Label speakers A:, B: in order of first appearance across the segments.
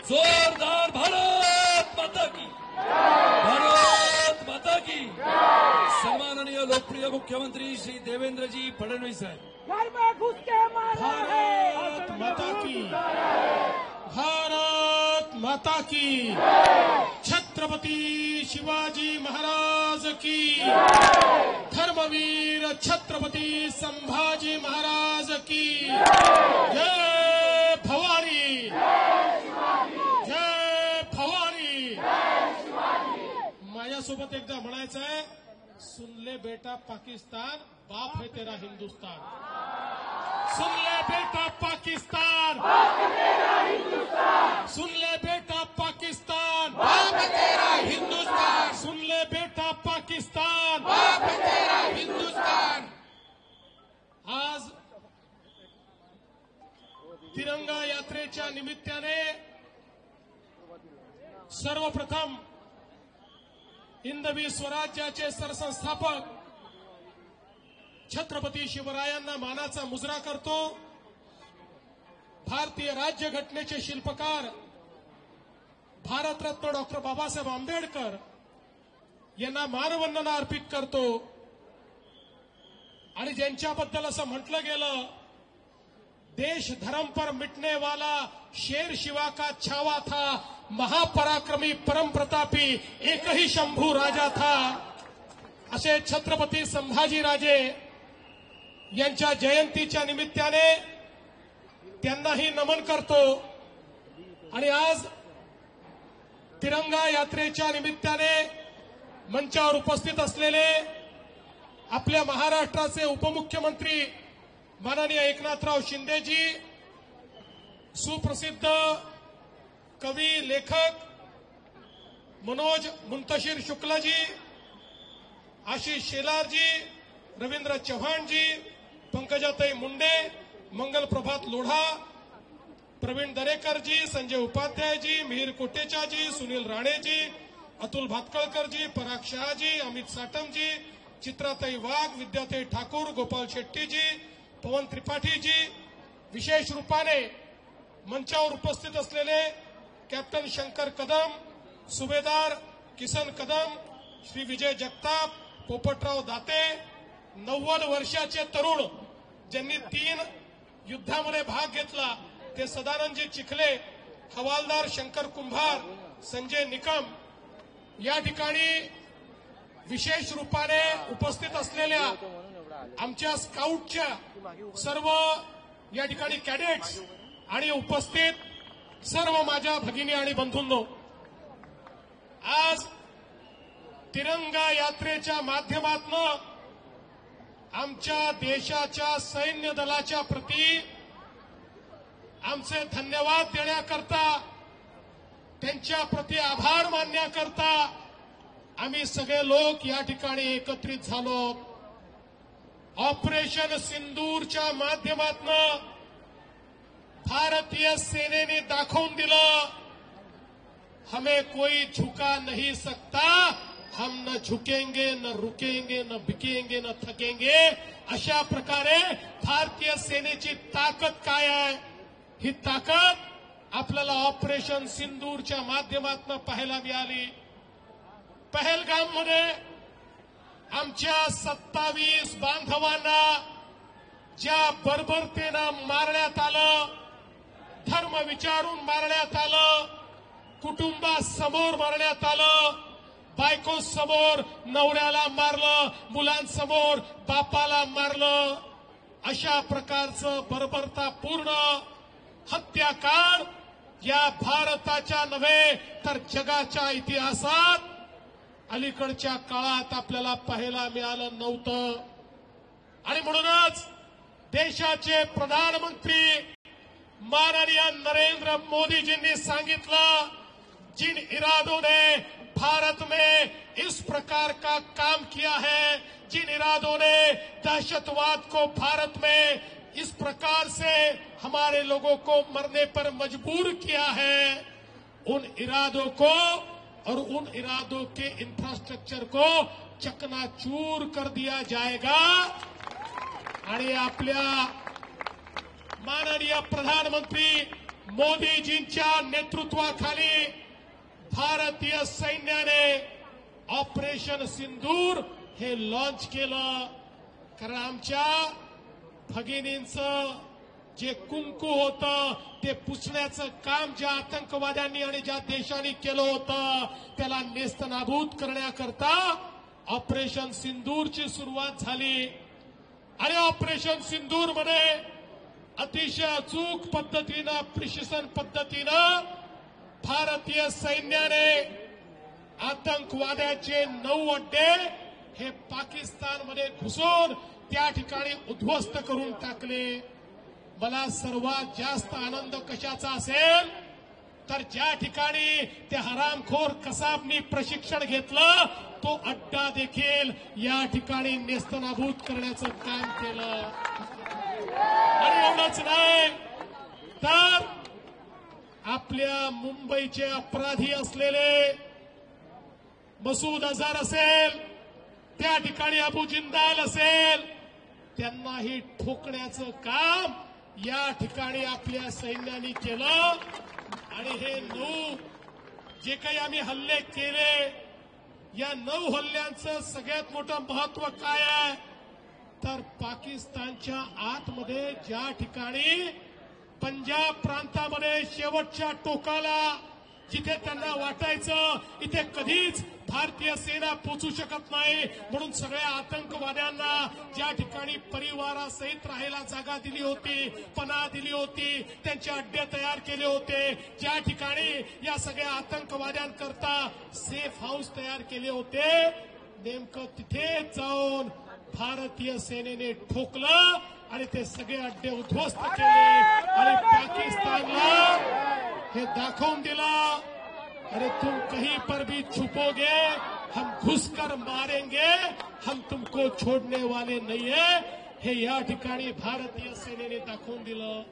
A: जोरदार भारत माता की, भारत माता की। सम्माननीय लोकप्रिय मुख्यमंत्री श्री देवेंद्रजी फडणवीस साहेब।
B: घर में घुस के मारा है।
C: भारत माता की, भारत माता की। छत्रपति शिवाजी महाराज की, धर्मवीर छत्रपति संभाजी महाराज की जय भवानी, जय भवानी। माझ्यासोबत एकदा म्हणायचं आहे, सुन ले बेटा पाकिस्तान, बाप है तेरा हिंदुस्तान। सुन ले बेटा पाकिस्तान, बाप है तेरा हिंदुस्तान। सुन ले बेटा पाकिस्तान, बाप है तेरा हिंदुस्तान। सुन ले बेटा पाकिस्तान, बाप है तेरा हिंदुस्तान। आज तिरंगा यात्रेच्या निमित्ताने सर्वप्रथम हिंदवी स्वराज्याचे सरसंस्थापक छत्रपती शिवरायांना मानाचा मुजरा करतो। भारतीय राज्यघटनेचे शिल्पकार भारतरत्न डॉक्टर बाबासाहेब आंबेडकर यांना मानवंदना अर्पित करतो। आणि ज्यांच्याबद्दल असं म्हटलं गेलं, देश धर्म पर मिटने वाला शेर शिवा का छावा था, महापराक्रमी परम प्रतापी एक ही शंभू राजा था, असे छत्रपती संभाजीराजे यांच्या जयंतीच्या निमित्ताने त्यांनाही नमन करतो। आणि आज तिरंगा यात्रेच्या निमित्ताने मंचावर उपस्थित असलेले आपल्या महाराष्ट्राचे उपमुख्यमंत्री माननीय एकनाथराव शिंदेजी, सुप्रसिद्ध कवी लेखक मनोज मुंतशिर शुक्लाजी, आशिष शेलारजी, रवींद्र चव्हाणजी, पंकजाताई मुंडे, मंगल प्रभात लोढा, प्रवीण दरेकरजी, संजय उपाध्यायजी, मिहिर कोटेचाजी, सुनील राणेजी, अतुल भातकळकरजी, पराग शहाजी, अमित साटमजी, चित्राताई वाघ, विद्याताई ठाकूर, गोपाल शेट्टीजी, पवन त्रिपाठीजी, विशेष रूपाने मंचावर उपस्थित असलेले कॅप्टन शंकर कदम, सुभेदार किसन कदम, श्री विजय जगताप, पोपटराव दाते, 90 वर्षाचे तरुण ज्यांनी 3 युद्धामध्ये भाग घेतला ते सदानंदजी चिखले, हवालदार शंकर कुंभार, संजय निकम, या ठिकाणी विशेष रूपाने उपस्थित असलेल्या आमच्या स्काउटच्या सर्व या ठिकाणी कॅडेट्स आणि उपस्थित सर्व माझ्या भगिनी आणि बंधूंनो, आज तिरंगा यात्रेच्या माध्यमातून आमच्या देशाच्या सैन्य दलाच्या प्रती आमचे धन्यवाद देण्याकरता, त्यांच्या प्रती आभार मानण्याकरता आम्ही सगळे लोक या ठिकाणी एकत्रित झालो। ऑपरेशन सिंदूरच्या माध्यमातून भारतीय सेनेने दाखवून दिलं, हमें कोई झुका नहीं सकता, हम न झुकेंगे, न रुकेंगे, न बिकेंगे, न थकेंगे। अशा प्रकारे भारतीय सेनेची ताकद काय आहे, ही ताकद आपल्याला ऑपरेशन सिंदूरच्या माध्यमातून पाहायला मिळाली। पहलगाममध्ये आमच्या 27 बांधवांना ज्या बर्बरतेनं मारण्यात आलं, धर्म विचारून मारण्यात आलं, कुटुंबासमोर मारण्यात आलं, बायको समोर नवऱ्याला मारलं, मुलांसमोर बापाला मारलं, अशा प्रकारचं बर्बरतापूर्ण हत्याकांड या भारताच्या नव्हे तर जगाच्या इतिहासात अलीकडच्या काळात आपल्याला पाहायला मिळालं नव्हतं। आणि म्हणूनच देशाचे प्रधानमंत्री माननीय नरेंद्र मोदीजींनी सांगितलं, जिन इरादों ने भारत में इस प्रकार का काम किया है, जिन इरादों ने दहशतवाद को भारत में इस प्रकार से हमारे लोगों को मरने पर मजबूर किया है, उन इरादों को और उन इरादों के इंफ्रास्ट्रक्चर को चकनाचूर कर दिया जाएगा। आणि आपल्या माननीय प्रधानमंत्री मोदीजींच्या नेतृत्वाखाली भारतीय सैन्याने ऑपरेशन सिंदूर हे लॉन्च केलं. कारण आमच्या भगिनींचं जे कुंकू होतं ते पुसण्याचं काम ज्या आतंकवाद्यांनी आणि ज्या देशांनी केलं होतं त्याला नेस्तनाबूत करण्याकरता ऑपरेशन सिंदूरची सुरुवात झाली. आणि ऑपरेशन सिंदूर मध्ये अतिशय अचूक पद्धतीनं प्रिसिशन पद्धतीनं भारतीय सैन्याने आतंकवाद्याचे 9 अड्डे हे पाकिस्तानमध्ये घुसून त्या ठिकाणी उद्ध्वस्त करून टाकले. मला सर्वात जास्त आनंद कशाचा असेल तर ज्या ठिकाणी ते हरामखोर कसाबनी प्रशिक्षण घेतलं तो अड्डा देखील या ठिकाणी नेस्तनाबूत करण्याचं काम केलं. आणि एवढंच नाही तर आपल्या मुंबईचे अपराधी असलेले मसूद अझहर असेल, त्या ठिकाणी अबू जिंदाल असेल, त्यांनाही ठोकण्याचं काम या ठिकाणी आपल्या सैन्याने केलं. आणि हे 9 जे काही आम्ही हल्ले केले या 9 हल्ल्यांचं सगळ्यात मोठं महत्व काय आहे तर पाकिस्तानच्या आतमध्ये ज्या ठिकाणी पंजाब प्रांतामध्ये शेवटच्या टोकाला जिथे त्यांना वाटायचं इथे कधीच भारतीय सेना पोचू शकत नाही म्हणून सगळ्या आतंकवाद्यांना ज्या ठिकाणी परिवारासहित राहायला जागा दिली होती, पनाह दिली होती, त्यांचे अड्डे तयार केले होते, ज्या ठिकाणी या सगळ्या आतंकवाद्यांकरता सेफ हाऊस तयार केले होते, नेमकं तिथे जाऊन भारतीय सेनेने ठोकलं आणि ते सगळे अड्डे उद्ध्वस्त केले. आणि पाकिस्तानला हे दाखवून दिला अरे तुम कहीं पर भी छुपोगे हम घुसकर मारेंगे, हम तुमको छोडने वाले नहीं है. हे या ठिकाणी भारतीय सेनेने दाखवून दिलं.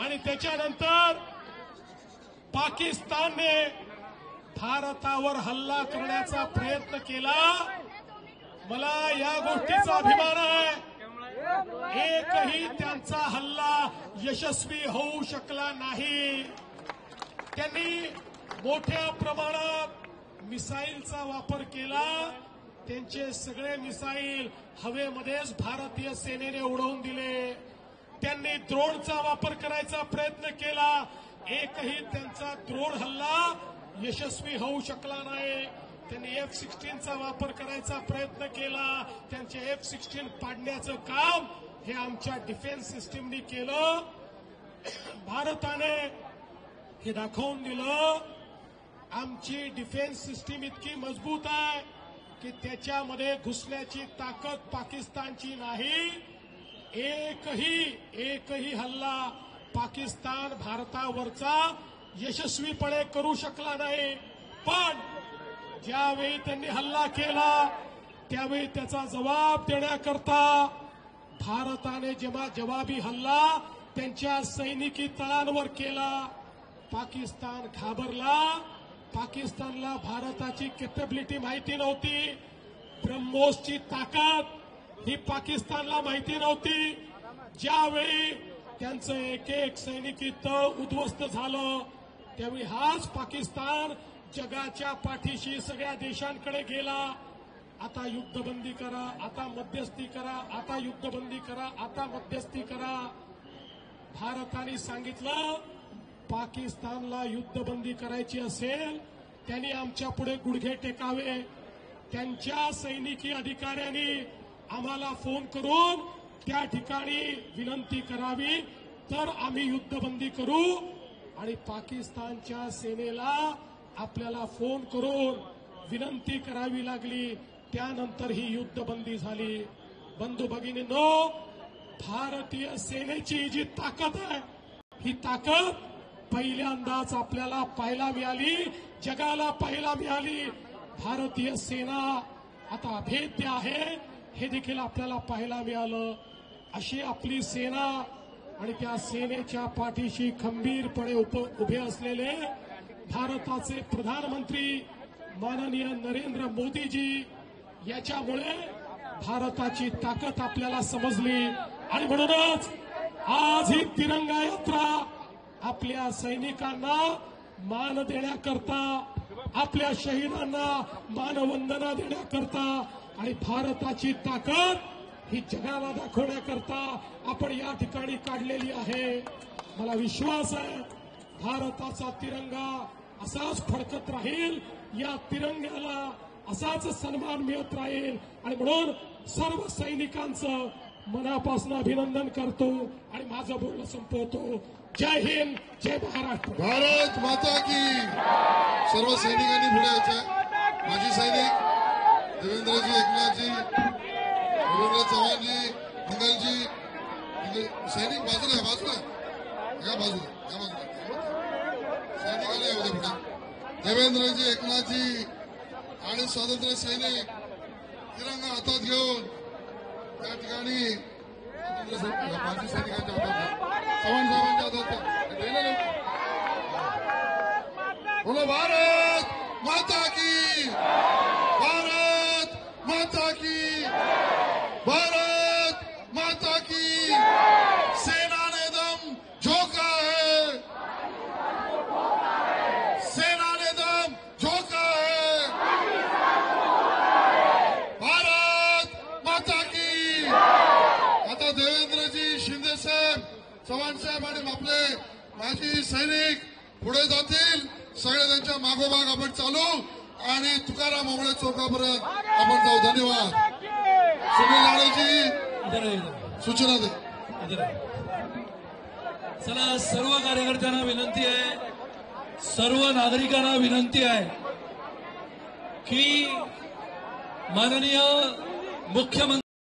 C: आणि त्याच्यानंतर पाकिस्तानने भारतावर हल्ला करण्याचा प्रयत्न केला. मला या गोष्टीचा अभिमान आहे एकही त्यांचा हल्ला यशस्वी होऊ शकला नाही. त्यांनी मोठ्या प्रमाणात मिसाईलचा वापर केला. त्यांचे सगळे मिसाईल हवेमध्येच भारतीय सेनेने उडवून दिले. त्यांनी ड्रोनचा वापर करायचा प्रयत्न केला. एकही त्यांचा ड्रोन हल्ला यशस्वी होऊ शकला नाही. त्यांनी F-16चा वापर करायचा प्रयत्न केला. त्यांचे F-16 पाडण्याचं काम हे आमच्या डिफेन्स सिस्टीमनी केलं. भारताने हे दाखवून दिलं आमची डिफेन्स सिस्टीम इतकी मजबूत आहे की त्याच्यामध्ये घुसण्याची ताकद पाकिस्तानची नाही. एकही हल्ला पाकिस्तान भारतावरचा यशस्वीपणे करू शकला नाही. पण ज्यावेळी त्यांनी हल्ला केला त्यावेळी त्याचा जबाब देण्याकरता भारताने जेव्हा जवाबी हल्ला त्यांच्या सैनिकी तळांवर केला, पाकिस्तान घाबरला. पाकिस्तानला भारताची कॅपेबिलिटी माहिती नव्हती. ब्रह्मोसची ताकद ही पाकिस्तानला माहिती नव्हती. ज्यावेळी त्यांचं एक सैनिकी तळ उद्ध्वस्त झालं त्यावेळी हाच पाकिस्तान जगाच्या पाठीशी सगळ्या देशांकडे गेला. आता युद्धबंदी करा, आता मध्यस्थी करा, आता युद्धबंदी करा, आता मध्यस्थी करा. भारताने सांगितलं पाकिस्तानला युद्धबंदी करायची असेल त्यांनी आमच्या पुढे गुडघे टेकावे. त्यांच्या सैनिकी अधिकाऱ्यांनी आम्हाला फोन करून त्या ठिकाणी विनंती करावी तर आम्ही युद्धबंदी करू. आणि पाकिस्तानच्या सेनेला आपल्याला फोन करून विनंती करावी लागली. त्यानंतर ही युद्धबंदी झाली. बंधू भगिनींनो, भारतीय सेनेची जी ताकद आहे ही ताकद पहिल्यांदाच आपल्याला पाहायला मिळाली, जगाला पाहायला मिळाली. भारतीय सेना आता अभेद्य आहे हे देखील आपल्याला पाहायला मिळालं. अशी आपली सेना आणि त्या सेनेच्या पाठीशी खंबीरपणे उभे असलेले भारताचे प्रधानमंत्री माननीय नरेंद्र मोदीजी, याच्यामुळे भारताची ताकद आपल्याला समजली. आणि म्हणूनच आज ही तिरंगा यात्रा आपल्या सैनिकांना मान देण्याकरता, आपल्या शहीदांना मानवंदना देण्याकरता आणि भारताची ताकद ही जगाला दाखवण्याकरता आपण या ठिकाणी काढलेली आहे. मला विश्वास आहे भारताचा तिरंगा असाच फडकत राहील, या तिरंग्याला असाच सन्मान मिळत राहील. आणि म्हणून सर्व सैनिकांचं मनापासून अभिनंदन करतो आणि माझं बोलणं संपवतो. जय हिंद, जय महाराष्ट्र.
D: भारत माता की. सर्व सैनिकांनी पुढे यायचं. माजी सैनिक देवेंद्रजी, एकनाथजी, रवींद्र चव्हाणजी, मंगलजी, सैनिक बाजूला बाजूला या बाजूला सैनिकांना येऊ द्या पुढे. देवेंद्रजी, एकनाथजी आणि स्वातंत्र्य सैनिक तिरंगा हातात घेऊन त्या ठिकाणी माजी सैनिकांच्या हातात, चव्हाण साहेबांच्या हातात बोलो भारत माता की. भारत माता की. भारत माता की. सेना ने दम झोंका है. सेना ने दम झोंका है. भारत माता की. आता देवेंद्रजी, शिंदे साहेब, चव्हाण साहेब आणि आपले माजी सैनिक पुढे जातील. सगळे त्यांच्या मागोमाग आपण चालू आणि तुकाराम ओंबळे चौकापर्यंत आपण जाऊ. धन्यवाद. सुनील लाडेजी सूचना दे.
A: चला, सर्व कार्यकर्त्यांना विनंती आहे, सर्व नागरिकांना विनंती आहे की माननीय मुख्यमंत्री